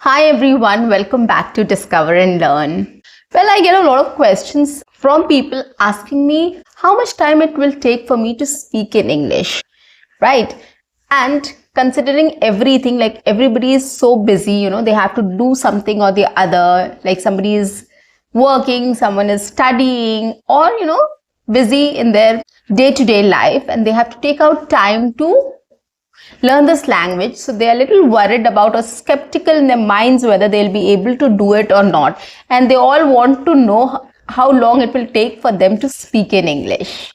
Hi everyone, welcome back to Discover and Learn. Well, I get a lot of questions from people asking me how much time it will take for me to speak in English, right? And considering everything, like everybody is so busy, they have to do something or the other, like somebody is working, someone is studying, or busy in their day-to-day life, and they have to take out time to learn this language. So they are a little worried about or skeptical in their minds whether they'll be able to do it or not. And they all want to know how long it will take for them to speak in English.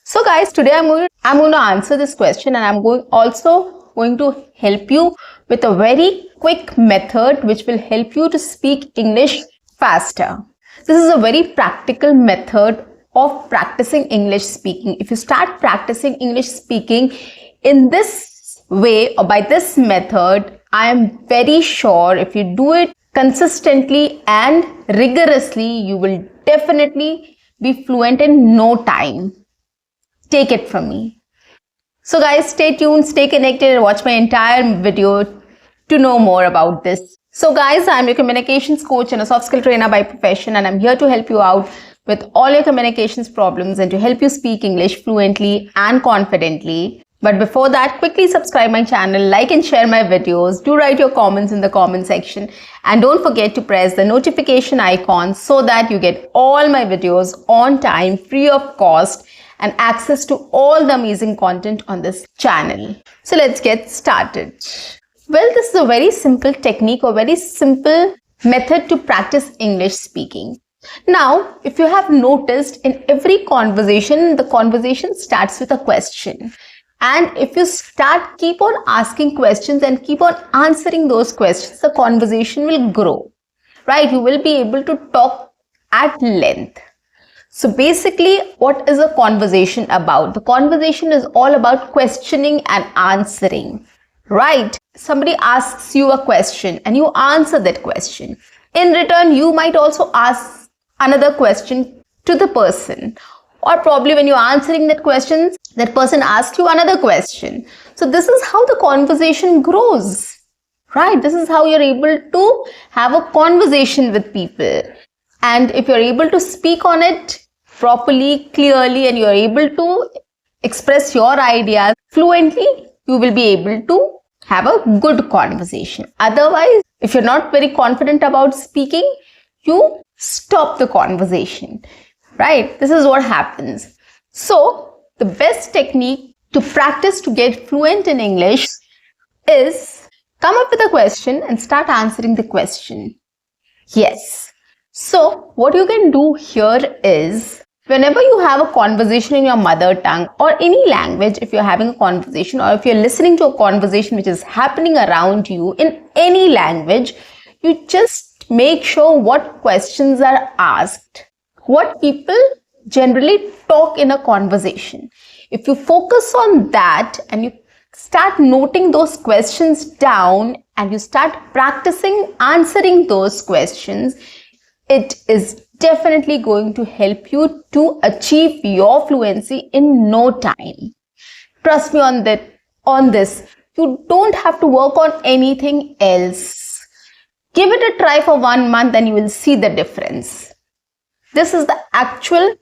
So guys, today I'm going to answer this question, and I'm also going to help you with a very quick method which will help you to speak English faster. This is a very practical method of practicing English speaking. If you start practicing English speaking in this way or by this method, I am very sure if you do it consistently and rigorously, you will definitely be fluent in no time. Take it from me. So guys, stay tuned, stay connected, and watch my entire video to know more about this. So guys, I'm your communications coach and a soft skill trainer by profession, and I'm here to help you out with all your communications problems and to help you speak English fluently and confidently. But before that, quickly subscribe my channel, like and share my videos. Do write your comments in the comment section. And don't forget to press the notification icon so that you get all my videos on time, free of cost, and access to all the amazing content on this channel. So let's get started. Well, this is a very simple technique or very simple method to practice English speaking. Now, if you have noticed, in every conversation, the conversation starts with a question. And if you keep on asking questions and keep on answering those questions, the conversation will grow, right? You will be able to talk at length. So basically, what is a conversation about? The conversation is all about questioning and answering, right? Somebody asks you a question and you answer that question. In return, you might also ask another question to the person. Or probably when you're answering that question, that person asks you another question. So this is how the conversation grows, right? This is how you're able to have a conversation with people. And if you're able to speak on it properly, clearly, and you're able to express your ideas fluently, you will be able to have a good conversation. Otherwise, if you're not very confident about speaking, you stop the conversation. Right? This is what happens. So, the best technique to practice to get fluent in English is come up with a question and start answering the question. Yes. So, what you can do here is, whenever you have a conversation in your mother tongue or any language, if you're having a conversation or if you're listening to a conversation which is happening around you in any language, you just make sure what questions are asked. What people generally talk in a conversation. If you focus on that and you start noting those questions down and you start practicing answering those questions, it is definitely going to help you to achieve your fluency in no time. Trust me on this. You don't have to work on anything else. Give it a try for 1 month and you will see the difference. This is the actual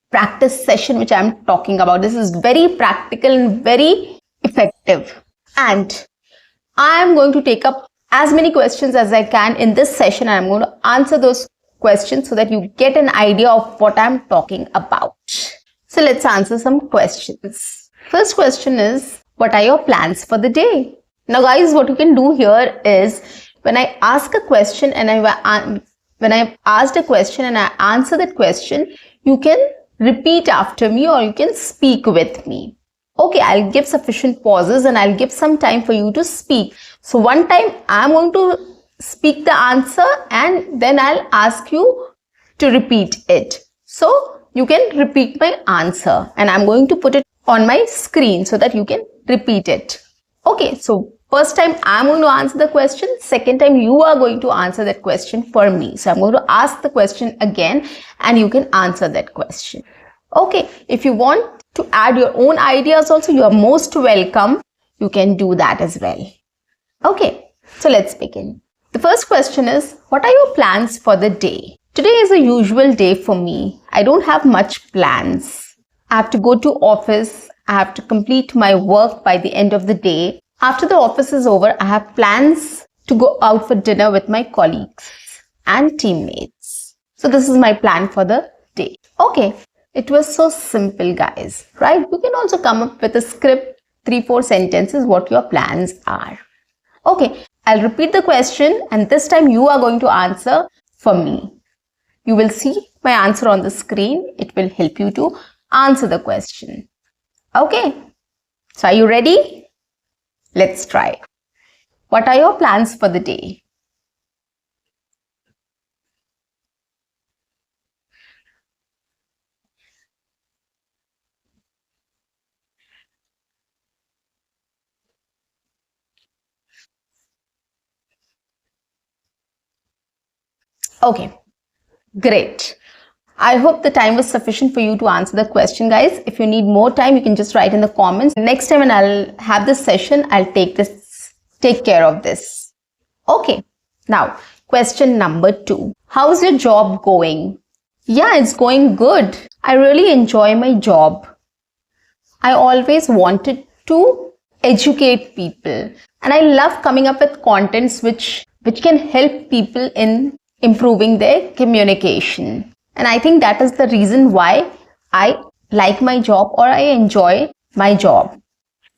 practice session which I'm talking about. This is very practical and very effective. And I am going to take up as many questions as I can in this session. And I'm going to answer those questions so that you get an idea of what I'm talking about. So let's answer some questions. First question is, what are your plans for the day? Now guys, what you can do here is, when I ask a question and when I've asked a question and I answer that question, you can repeat after me or you can speak with me. Okay, I'll give sufficient pauses and I'll give some time for you to speak. So one time I'm going to speak the answer and then I'll ask you to repeat it. So you can repeat my answer and I'm going to put it on my screen so that you can repeat it. Okay, so first time I'm going to answer the question, second time you are going to answer that question for me. So I'm going to ask the question again and you can answer that question. Okay, if you want to add your own ideas also, you are most welcome. You can do that as well. Okay, So let's begin. The first question is, what are your plans for the day? Today is a usual day for me. I don't have much plans. I have to go to office. I have to complete my work by the end of the day. After the office is over, I have plans to go out for dinner with my colleagues and teammates. So this is my plan for the day. Okay, it was so simple, guys, right? You can also come up with a script, 3-4 sentences, what your plans are. Okay, I'll repeat the question and this time you are going to answer for me. You will see my answer on the screen. It will help you to answer the question. Okay, so are you ready? Let's try. What are your plans for the day? Okay, great. I hope the time was sufficient for you to answer the question, guys. If you need more time, you can just write in the comments. Next time when I'll have this session, I'll take care of this. Okay. Now, question number 2. How's your job going? Yeah, it's going good. I really enjoy my job. I always wanted to educate people and I love coming up with contents which can help people in improving their communication. And I think that is the reason why I like my job or I enjoy my job.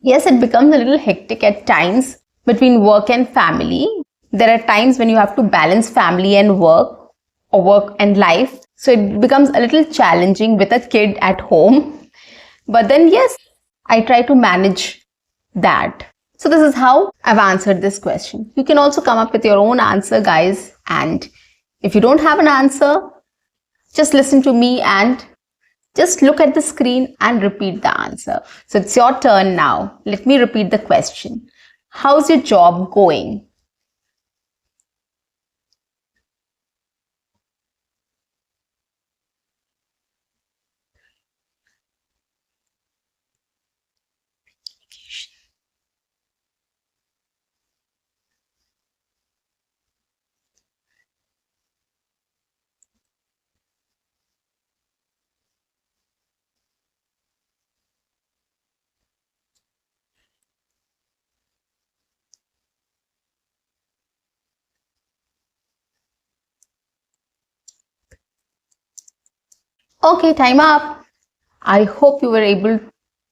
Yes, it becomes a little hectic at times between work and family. There are times when you have to balance family and work or work and life. So it becomes a little challenging with a kid at home. But then, yes, I try to manage that. So this is how I've answered this question. You can also come up with your own answer, guys. And if you don't have an answer, just listen to me and just look at the screen and repeat the answer. So it's your turn now. Let me repeat the question. How's your job going? Okay, time up. I hope you were able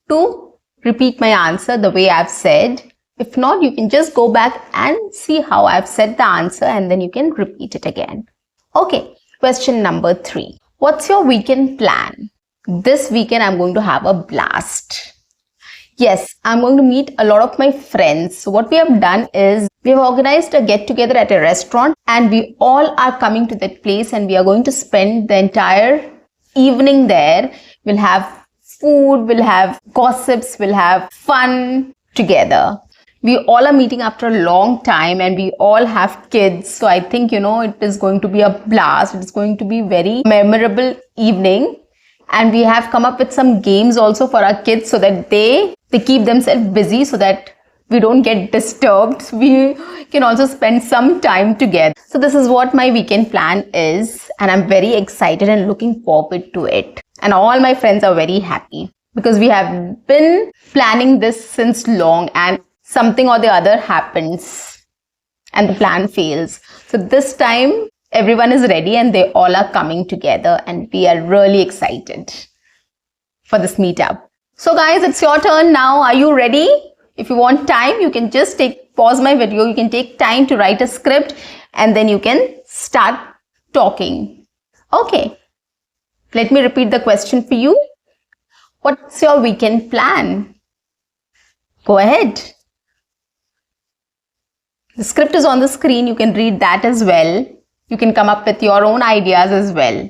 to repeat my answer the way I've said. If not, you can just go back and see how I've said the answer and then you can repeat it again. Okay, question number 3. What's your weekend plan? This weekend I'm going to have a blast. Yes, I'm going to meet a lot of my friends. So what we have done is we have organized a get together at a restaurant and we all are coming to that place and we are going to spend the entire evening there. We'll have food, we'll have gossips, we'll have fun together. We all are meeting after a long time and we all have kids. So I think, it is going to be a blast. It's going to be very memorable evening. And we have come up with some games also for our kids so that they keep themselves busy so that we don't get disturbed. We can also spend some time together. So this is what my weekend plan is. And I'm very excited and looking forward to it. And all my friends are very happy because we have been planning this since long and something or the other happens and the plan fails. So this time everyone is ready and they all are coming together and we are really excited for this meetup. So guys, it's your turn now. Are you ready? If you want time, you can just pause my video. You can take time to write a script and then you can start talking. Okay. Let me repeat the question for you. What's your weekend plan? Go ahead. The script is on the screen. You can read that as well. You can come up with your own ideas as well.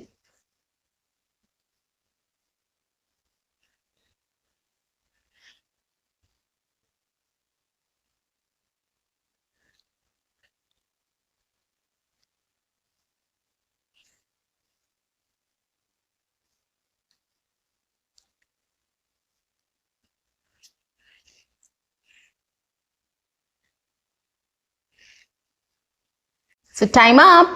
So time up.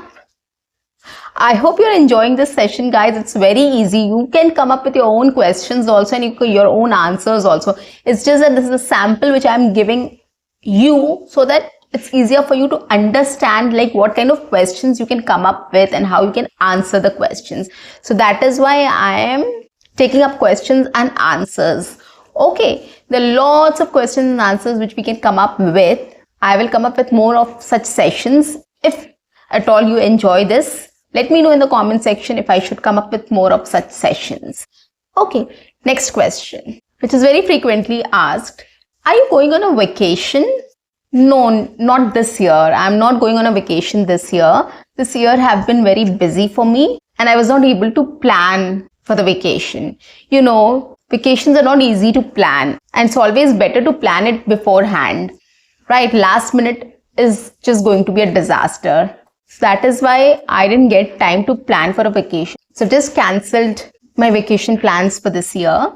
I hope you're enjoying this session, guys. It's very easy. You can come up with your own questions also and your own answers also. It's just that this is a sample which I'm giving you so that it's easier for you to understand like what kind of questions you can come up with and how you can answer the questions. So that is why I am taking up questions and answers. Okay, there are lots of questions and answers which we can come up with. I will come up with more of such sessions. If at all you enjoy this, let me know in the comment section if I should come up with more of such sessions. Okay, next question, which is very frequently asked. Are you going on a vacation? No, not this year. I'm not going on a vacation this year. This year have been very busy for me and I was not able to plan for the vacation. You know, vacations are not easy to plan and it's always better to plan it beforehand, right? Last minute is just going to be a disaster. So that is why I didn't get time to plan for a vacation. So just cancelled my vacation plans for this year.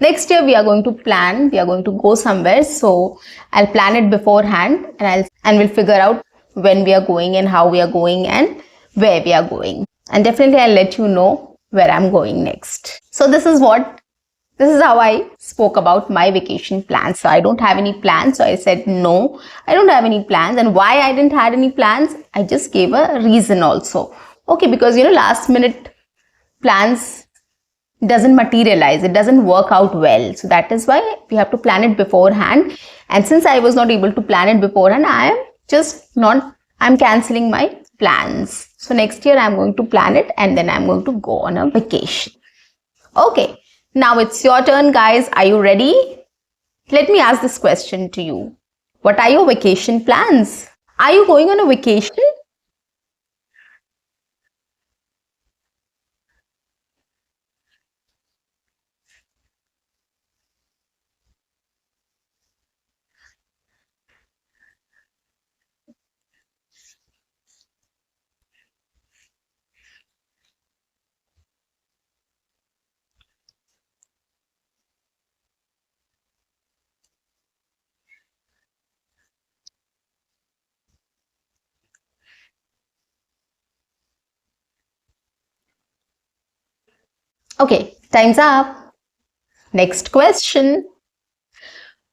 Next year we are going to plan, we are going to go somewhere. So I'll plan it beforehand and we'll figure out when we are going and how we are going and where we are going. And definitely I'll let you know where I'm going next. So this is how I spoke about my vacation plans. So I don't have any plans. So I said, no, I don't have any plans. And why I didn't have any plans, I just gave a reason also. Okay, because last minute plans doesn't materialize. It doesn't work out well. So that is why we have to plan it beforehand. And since I was not able to plan it beforehand, I'm cancelling my plans. So next year I'm going to plan it and then I'm going to go on a vacation. Okay. Now it's your turn, guys. Are you ready? Let me ask this question to you. What are your vacation plans? Are you going on a vacation? Okay, time's up. Next question.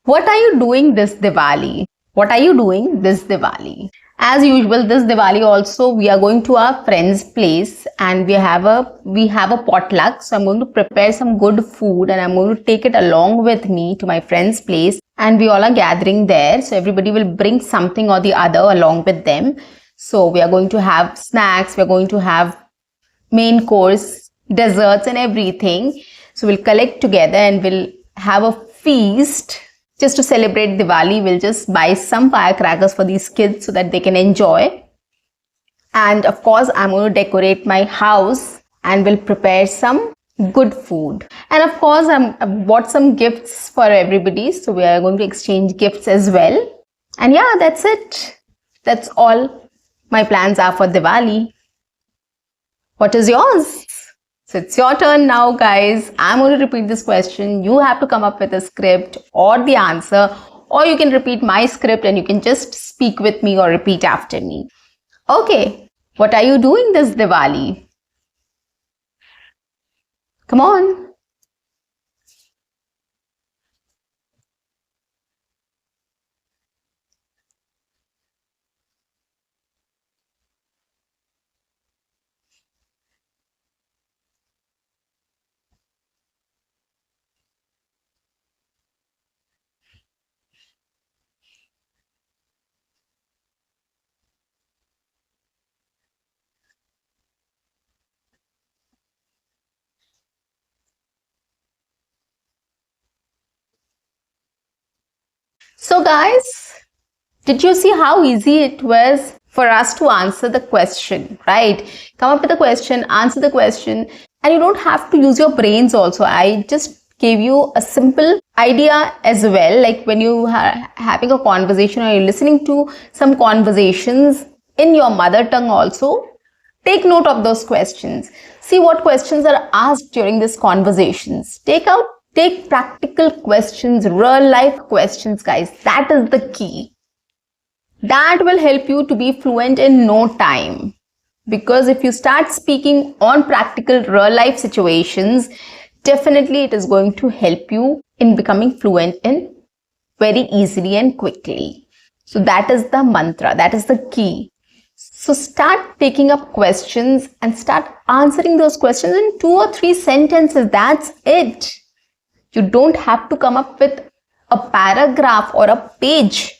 What are you doing this Diwali? What are you doing this Diwali? As usual, this Diwali also we are going to our friend's place and we have a potluck. So I'm going to prepare some good food and I'm going to take it along with me to my friend's place and we all are gathering there. So everybody will bring something or the other along with them. So we are going to have snacks, we are going to have main course, desserts and everything. So we'll collect together and we'll have a feast. Just to celebrate Diwali, we'll just buy some firecrackers for these kids so that they can enjoy. And of course, I'm going to decorate my house and we'll prepare some good food. And of course, I've bought some gifts for everybody. So we are going to exchange gifts as well. And yeah, that's it. That's all my plans are for Diwali. What is yours? So it's your turn now, guys. I'm going to repeat this question. You have to come up with a script or the answer, or you can repeat my script and you can just speak with me or repeat after me. Okay, what are you doing this Diwali? Come on. So guys, did you see how easy it was for us to answer the question, right? Come up with a question, answer the question, and you don't have to use your brains also. I just gave you a simple idea as well, like when you are having a conversation or you're listening to some conversations in your mother tongue also, take note of those questions. See what questions are asked during these conversations. Take practical questions, real life questions, guys. That is the key. That will help you to be fluent in no time. Because if you start speaking on practical real life situations, definitely it is going to help you in becoming fluent in very easily and quickly. So that is the mantra, that is the key. So start taking up questions and start answering those questions in 2 or 3 sentences. That's it. You don't have to come up with a paragraph or a page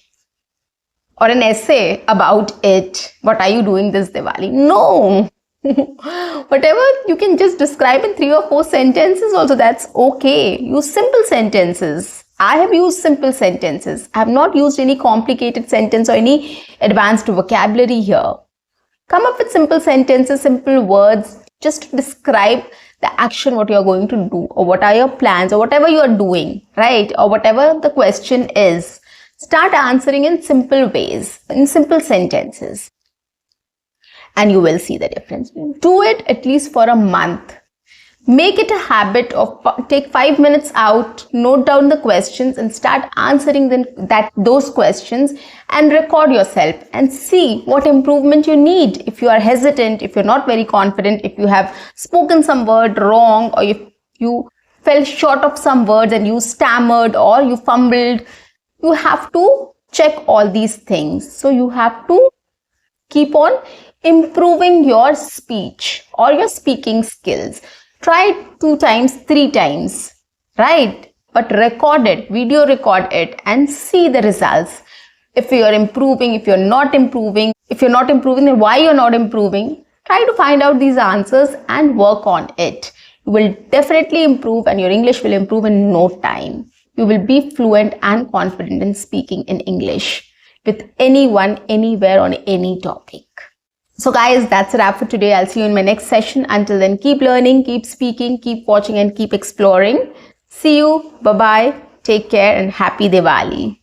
or an essay about it. What are you doing this Diwali? No. Whatever you can just describe in 3 or 4 sentences also, that's okay. Use simple sentences. I have used simple sentences. I have not used any complicated sentence or any advanced vocabulary here. Come up with simple sentences, simple words, just to describe the action, what you are going to do, or what are your plans, or whatever you are doing, right? Or whatever the question is. Start answering in simple ways, in simple sentences, and you will see the difference. Do it at least for a month. Make it a habit of take 5 minutes out, note down the questions and start answering those questions and record yourself and see what improvement you need. If you are hesitant, if you're not very confident, if you have spoken some word wrong, or if you fell short of some words and you stammered or you fumbled, you have to check all these things. So you have to keep on improving your speech or your speaking skills. Try it 2 times, 3 times, right? But record it, video record it and see the results. If you are improving, if you're not improving, then why you're not improving? Try to find out these answers and work on it. You will definitely improve and your English will improve in no time. You will be fluent and confident in speaking in English with anyone, anywhere, on any topic. So guys, that's a wrap for today. I'll see you in my next session. Until then, keep learning, keep speaking, keep watching and keep exploring. See you. Bye-bye. Take care and happy Diwali.